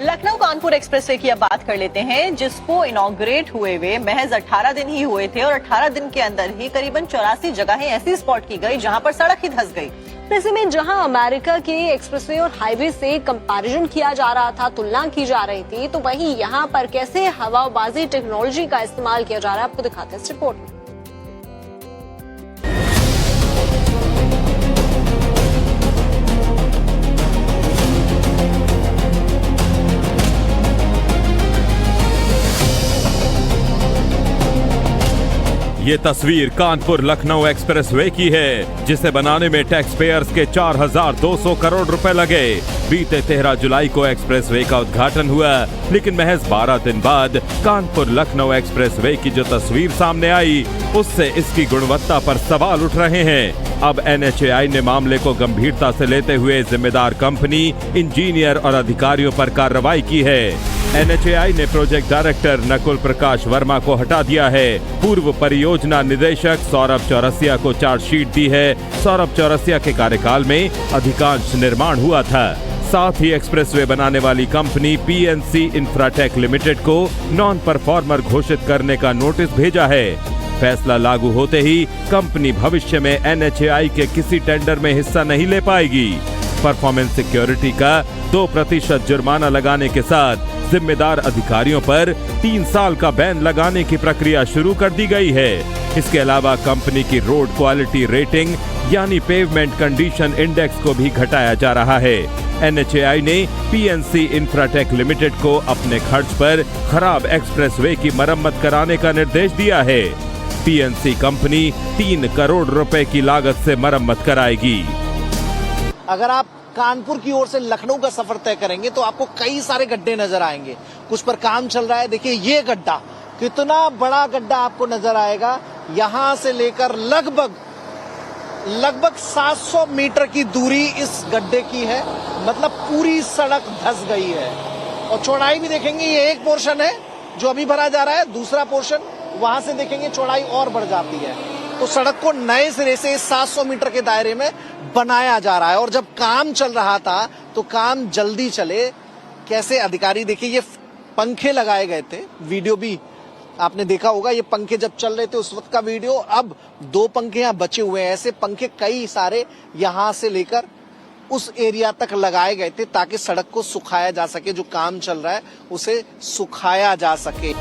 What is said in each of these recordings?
Lucknow Kanpur expressway की अब बात कर लेते हैं, जिसको इनॉग्रेट हुए महज 18 दिन ही हुए थे और 18 दिन के अंदर ही करीबन 84 जगहें ऐसी स्पॉट की गई जहां पर सड़क ही धंस गई। ऐसे में जहां अमेरिका के एक्सप्रेसवे और हाईवे से कंपैरिजन किया जा रहा था, तुलना की जा रही थी, तो वहीं यहां पर कैसे हवाबाजी टेक्नोलॉजी का इस्तेमाल किया जा रहा है, आपको दिखाते हैं इस रिपोर्ट में। ये तस्वीर कानपुर लखनऊ एक्सप्रेसवे की है, जिसे बनाने में टैक्स पेयर्स के 4200 करोड़ रुपए लगे। बीते 13 जुलाई को एक्सप्रेसवे का उद्घाटन हुआ, लेकिन महज 12 दिन बाद कानपुर लखनऊ एक्सप्रेसवे की जो तस्वीर सामने आई, उससे इसकी गुणवत्ता पर सवाल उठ रहे हैं। अब NHAI ने मामले को गंभीरता से लेते हुए जिम्मेदार कंपनी, इंजीनियर और अधिकारियों पर कार्रवाई की है। NHAI ने प्रोजेक्ट डायरेक्टर नकुल प्रकाश वर्मा को हटा दिया है। पूर्व परियोजना निदेशक सौरभ चौरसिया को चार्जशीट दी है। सौरभ चौरसिया के कार्यकाल में अधिकांश निर्माण हुआ था। साथ ही एक्सप्रेसवे बनाने वाली कंपनी PNC इंफ्राटेक लिमिटेड को नॉन परफॉर्मर घोषित करने का नोटिस भेजा है। फैसला लागू होते ही कंपनी भविष्य में NHAI के किसी टेंडर में हिस्सा नहीं ले पाएगी। परफॉर्मेंस सिक्योरिटी का 2% जुर्माना लगाने के साथ जिम्मेदार अधिकारियों पर 3 साल का बैन लगाने की प्रक्रिया शुरू कर दी गई है। इसके अलावा कंपनी की रोड क्वालिटी रेटिंग यानी पेवमेंट कंडीशन इंडेक्स को भी घटाया जा रहा है। NHAI ने PNC इंफ्राटेक लिमिटेड को अपने खर्च पर खराब एक्सप्रेसवे की मरम्मत कराने का निर्देश दिया है। PNC कंपनी 3 करोड़ रुपए की लागत से मरम्मत कराएगी। अगर आप कानपुर की ओर से लखनऊ का सफर तय करेंगे तो आपको कई सारे गड्ढे नजर आएंगे। कुछ पर काम चल रहा है। देखिए ये गड्ढा, कितना बड़ा गड्ढा आपको नजर आएगा। यहां से लेकर लगभग 700 मीटर की दूरी इस गड्ढे की है। मतलब पूरी सड़क धंस गई है। और चौड़ाई भी देखेंगे, ये एक पोर्शन है जो अभी भरा जा रहा है, दूसरा पोर्शन वहां से देखेंगे चौड़ाई और बढ़ जाती है। तो सड़क को नए सिरे से 700 मीटर के दायरे में बनाया जा रहा है। और जब काम चल रहा था तो काम जल्दी चले, कैसे अधिकारी, देखिए ये पंखे लगाए गए थे, वीडियो भी आपने देखा होगा, ये पंखे जब चल रहे थे उस वक्त का वीडियो। अब 2 पंखे यहाँ बचे हुए हैं। ऐसे पंखे कई सारे यहां से लेकर उस एरिया तक लगाए गए थे ताकि सड़क को सुखाया जा सके, जो काम चल रहा है उसे सुखाया जा सके।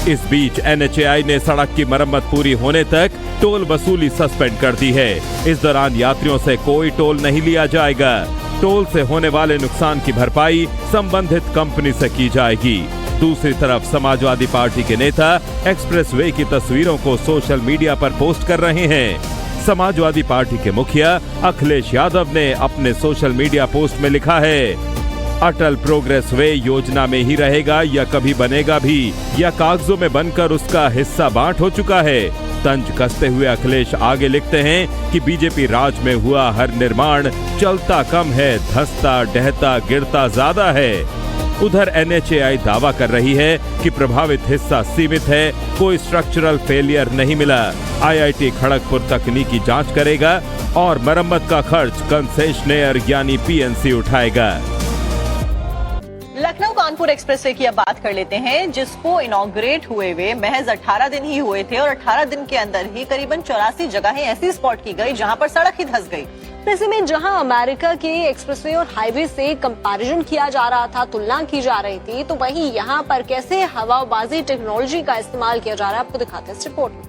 इस बीच NHAI ने सड़क की मरम्मत पूरी होने तक टोल वसूली सस्पेंड कर दी है। इस दौरान यात्रियों से कोई टोल नहीं लिया जाएगा। टोल से होने वाले नुकसान की भरपाई संबंधित कंपनी से की जाएगी। दूसरी तरफ समाजवादी पार्टी के नेता एक्सप्रेसवे की तस्वीरों को सोशल मीडिया पर पोस्ट कर रहे हैं। समाजवादी पार्टी के मुखिया अखिलेश यादव ने अपने सोशल मीडिया पोस्ट में लिखा है, अटल प्रोग्रेस वे योजना में ही रहेगा या कभी बनेगा भी, या कागजों में बनकर उसका हिस्सा बांट हो चुका है। तंज कसते हुए अखिलेश आगे लिखते हैं कि बीजेपी राज में हुआ हर निर्माण चलता कम है, धंसता ढहता गिरता ज्यादा है। उधर NHAI दावा कर रही है कि प्रभावित हिस्सा सीमित है, कोई स्ट्रक्चरल फेलियर नहीं मिला। IIT खड़गपुर तकनीकी जांच करेगा और मरम्मत का खर्च कंसेशनर यानी PNC उठाएगा। लखनऊ कानपुर एक्सप्रेसवे की अब बात कर लेते हैं, जिसको इनॉग्रेट हुए महज 18 दिन ही हुए थे और 18 दिन के अंदर ही करीबन 84 जगहें ऐसी स्पॉट की गई जहां पर सड़क ही धंस गई। ऐसे में जहां अमेरिका के एक्सप्रेसवे और हाईवे से कंपैरिजन किया जा रहा था, तुलना की जा रही थी, तो वहीं यहां पर कैसे हवाबाजी टेक्नोलॉजी का इस्तेमाल किया जा रहा है, आपको दिखाते हैं इस रिपोर्ट में।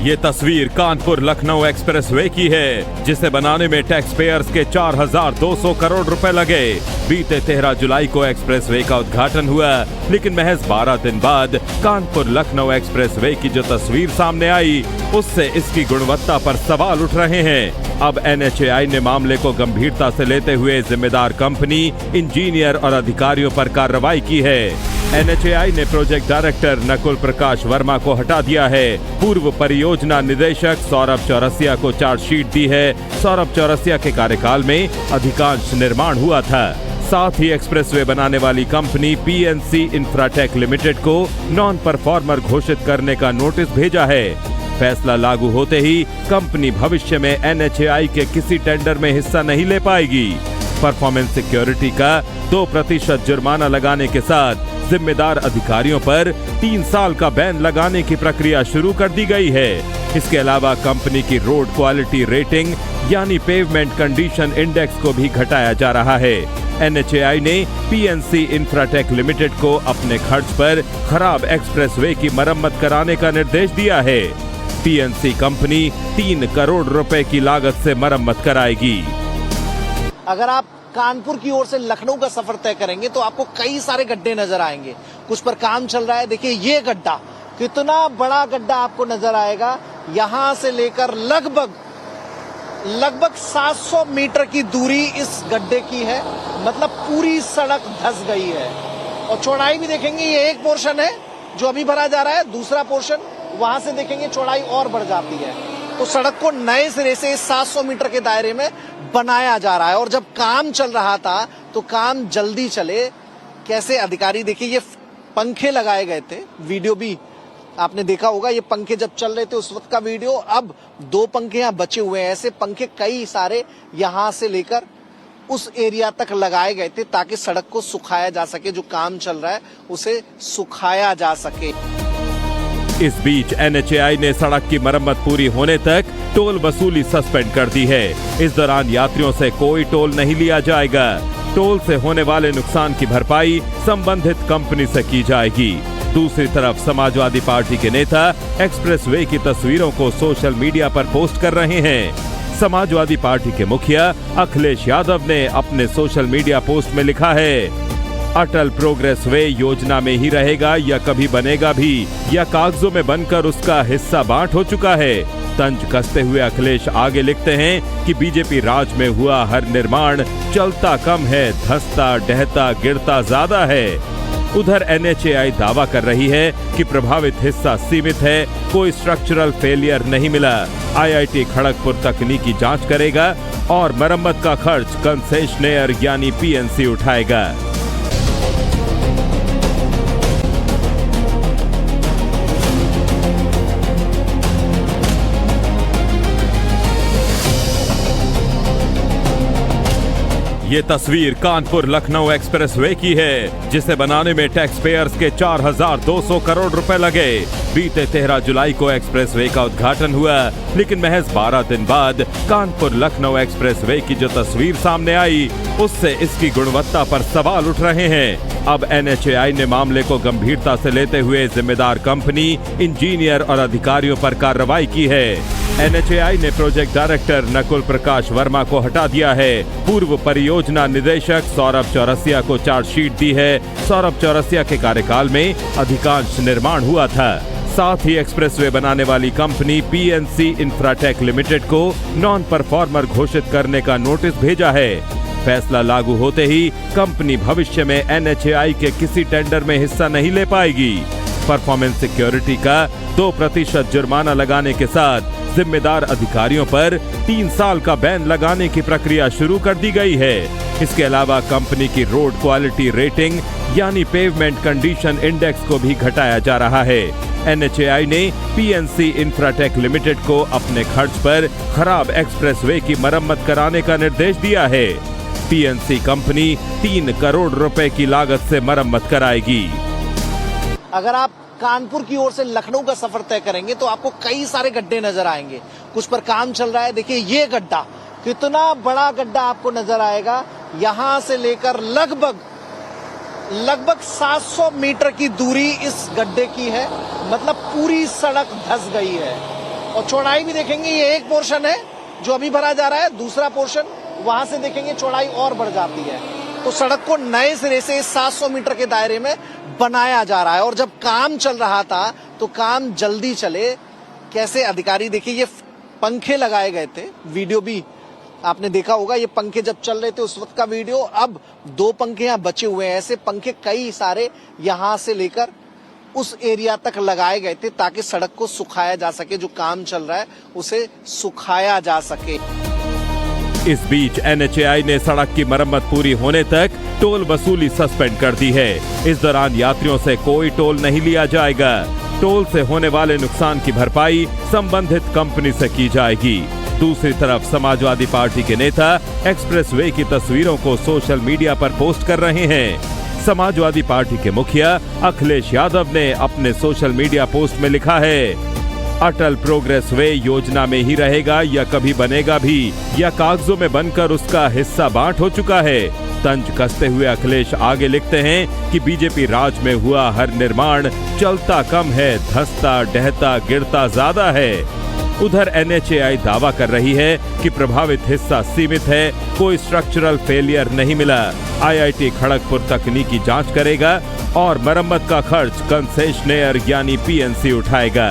ये तस्वीर कानपुर लखनऊ एक्सप्रेसवे की है, जिसे बनाने में टैक्स पेयर्स के 4200 करोड़ रुपए लगे। बीते 13 जुलाई को एक्सप्रेसवे का उद्घाटन हुआ, लेकिन महज 12 दिन बाद कानपुर लखनऊ एक्सप्रेसवे की जो तस्वीर सामने आई, उससे इसकी गुणवत्ता पर सवाल उठ रहे हैं। अब NHAI ने मामले को गंभीरता से लेते हुए जिम्मेदार कंपनी, इंजीनियर और अधिकारियों पर कार्रवाई की है। NHAI ने प्रोजेक्ट डायरेक्टर नकुल प्रकाश वर्मा को हटा दिया है। पूर्व परियोजना निदेशक सौरभ चौरसिया को चार्जशीट दी है। सौरभ चौरसिया के कार्यकाल में अधिकांश निर्माण हुआ था। साथ ही एक्सप्रेसवे बनाने वाली कंपनी पीएनसी इंफ्राटेक लिमिटेड को नॉन परफॉर्मर घोषित करने का नोटिस भेजा है। फैसला लागू होते ही कंपनी भविष्य में एनएचएआई के किसी टेंडर में हिस्सा नहीं ले पाएगी। परफॉर्मेंस सिक्योरिटी का 2% जुर्माना लगाने के साथ जिम्मेदार अधिकारियों पर 3 साल का बैन लगाने की प्रक्रिया शुरू कर दी गई है। इसके अलावा कंपनी की रोड क्वालिटी रेटिंग यानी पेवमेंट कंडीशन इंडेक्स को भी घटाया जा रहा है। एनएचएआई ने पीएनसी इंफ्राटेक लिमिटेड को अपने खर्च पर खराब एक्सप्रेसवे की मरम्मत कराने का निर्देश दिया है। पीएनसी कंपनी 3 करोड़ रुपए की लागत से मरम्मत कराएगी। अगर आप कानपुर की ओर से लखनऊ का सफर तय करेंगे तो आपको कई सारे गड्ढे नजर आएंगे। कुछ पर काम चल रहा है। देखिए ये गड्ढा, कितना बड़ा गड्ढा आपको नजर आएगा। यहां से लेकर लगभग 700 मीटर की दूरी इस गड्ढे की है। मतलब पूरी सड़क धंस गई है। और चौड़ाई भी देखेंगे, ये एक पोर्शन है जो अभी भरा जा रहा है, दूसरा पोर्शन वहां से देखेंगे चौड़ाई और बढ़ जाती है। तो सड़क को नए सिरे से 700 मीटर के दायरे में बनाया जा रहा है। और जब काम चल रहा था तो काम जल्दी चले कैसे अधिकारी, देखिए ये पंखे लगाए गए थे, वीडियो भी आपने देखा होगा। ये पंखे जब चल रहे थे उस वक्त का वीडियो, अब 2 पंखे यहाँ बचे हुए हैं। ऐसे पंखे कई सारे यहां से लेकर उस एरिया तक लगाए गए थे ताकि सड़क को सुखाया जा सके, जो काम चल रहा है उसे सुखाया जा सके। इस बीच एनएचएआई ने सड़क की मरम्मत पूरी होने तक टोल वसूली सस्पेंड कर दी है। इस दौरान यात्रियों से कोई टोल नहीं लिया जाएगा। टोल से होने वाले नुकसान की भरपाई संबंधित कंपनी से की जाएगी। दूसरी तरफ समाजवादी पार्टी के नेता एक्सप्रेसवे की तस्वीरों को सोशल मीडिया पर पोस्ट कर रहे हैं। समाजवादी पार्टी के मुखिया अखिलेश यादव ने अपने सोशल मीडिया पोस्ट में लिखा है, अटल प्रोग्रेस वे योजना में ही रहेगा या कभी बनेगा भी, या कागजों में बनकर उसका हिस्सा बांट हो चुका है। तंज कसते हुए अखिलेश आगे लिखते हैं कि बीजेपी राज में हुआ हर निर्माण चलता कम है, धंसता ढहता गिरता ज्यादा है। उधर एनएचएआई दावा कर रही है कि प्रभावित हिस्सा सीमित है, कोई स्ट्रक्चरल फेलियर नहीं मिला। आईआईटी खड़गपुर तकनीकी जांच करेगा और मरम्मत का खर्च कंसेशनेयर यानी पीएनसी उठाएगा। ये तस्वीर कानपुर लखनऊ एक्सप्रेसवे की है, जिसे बनाने में टैक्स पेयर्स के 4200 करोड़ रुपए लगे। बीते 13 जुलाई को एक्सप्रेसवे का उद्घाटन हुआ, लेकिन महज 12 दिन बाद कानपुर लखनऊ एक्सप्रेसवे की जो तस्वीर सामने आई, उससे इसकी गुणवत्ता पर सवाल उठ रहे हैं। अब एनएचएआई ने मामले को गंभीरता से लेते हुए जिम्मेदार कंपनी, इंजीनियर और अधिकारियों पर कार्रवाई की है। एनएचएआई ने प्रोजेक्ट डायरेक्टर नकुल प्रकाश वर्मा को हटा दिया है। पूर्व परियोजना निदेशक सौरभ चौरसिया को चार्जशीट दी है। सौरभ चौरसिया के कार्यकाल में अधिकांश निर्माण हुआ था। साथ ही एक्सप्रेसवे बनाने वाली कंपनी पीएनसी इंफ्राटेक लिमिटेड को नॉन परफॉर्मर घोषित करने का नोटिस भेजा है। फैसला लागू होते ही कंपनी भविष्य में एनएचएआई के किसी टेंडर में हिस्सा नहीं ले पाएगी। परफॉर्मेंस सिक्योरिटी का 2% जुर्माना लगाने के साथ जिम्मेदार अधिकारियों पर 3 साल का बैन लगाने की प्रक्रिया शुरू कर दी गई है। इसके अलावा कंपनी की रोड क्वालिटी रेटिंग यानी पेवमेंट कंडीशन इंडेक्स को भी घटाया जा रहा है। एनएचएआई ने पीएनसी इंफ्राटेक लिमिटेड को अपने खर्च पर खराब एक्सप्रेसवे की मरम्मत कराने का निर्देश दिया है। पीएनसी कंपनी 3 करोड़ रुपए की लागत से मरम्मत कराएगी। अगर आप कानपुर की ओर से लखनऊ का सफर तय करेंगे तो आपको कई सारे गड्ढे नजर आएंगे। कुछ पर काम चल रहा है। देखिए ये गड्ढा, कितना बड़ा गड्ढा आपको नजर आएगा। यहां से लेकर लगभग 700 मीटर की दूरी इस गड्ढे की है। मतलब पूरी सड़क धंस गई है। और चौड़ाई भी देखेंगे, ये एक पोर्शन है जो अभी भरा जा रहा है, दूसरा पोर्शन वहां से देखेंगे चौड़ाई और बढ़ जाती है। तो सड़क को नए सिरे से 700 मीटर के दायरे में बनाया जा रहा है। और जब काम चल रहा था तो काम जल्दी चले कैसे अधिकारी, देखिए ये पंखे लगाए गए थे, वीडियो भी आपने देखा होगा। ये पंखे जब चल रहे थे उस वक्त का वीडियो, अब 2 पंखे यहाँ बचे हुए हैं। ऐसे पंखे कई सारे यहां से लेकर उस एरिया तक लगाए गए थे ताकि सड़क को सुखाया जा सके, जो काम चल रहा है उसे सुखाया जा सके। इस बीच NHAI ने सड़क की मरम्मत पूरी होने तक टोल वसूली सस्पेंड कर दी है। इस दौरान यात्रियों से कोई टोल नहीं लिया जाएगा। टोल से होने वाले नुकसान की भरपाई संबंधित कंपनी से की जाएगी। दूसरी तरफ समाजवादी पार्टी के नेता एक्सप्रेसवे की तस्वीरों को सोशल मीडिया पर पोस्ट कर रहे हैं। समाजवादी पार्टी के मुखिया अखिलेश यादव ने अपने सोशल मीडिया पोस्ट में लिखा है, अटल प्रोग्रेस वे योजना में ही रहेगा या कभी बनेगा भी, या कागजों में बनकर उसका हिस्सा बांट हो चुका है। तंज कसते हुए अखिलेश आगे लिखते हैं कि बीजेपी राज में हुआ हर निर्माण चलता कम है, धंसता ढहता गिरता ज्यादा है। उधर NHAI दावा कर रही है कि प्रभावित हिस्सा सीमित है, कोई स्ट्रक्चरल फेलियर नहीं मिला। IIT खड़गपुर तकनीकी जांच करेगा और मरम्मत का खर्च कंसेशनर यानी PNC उठाएगा।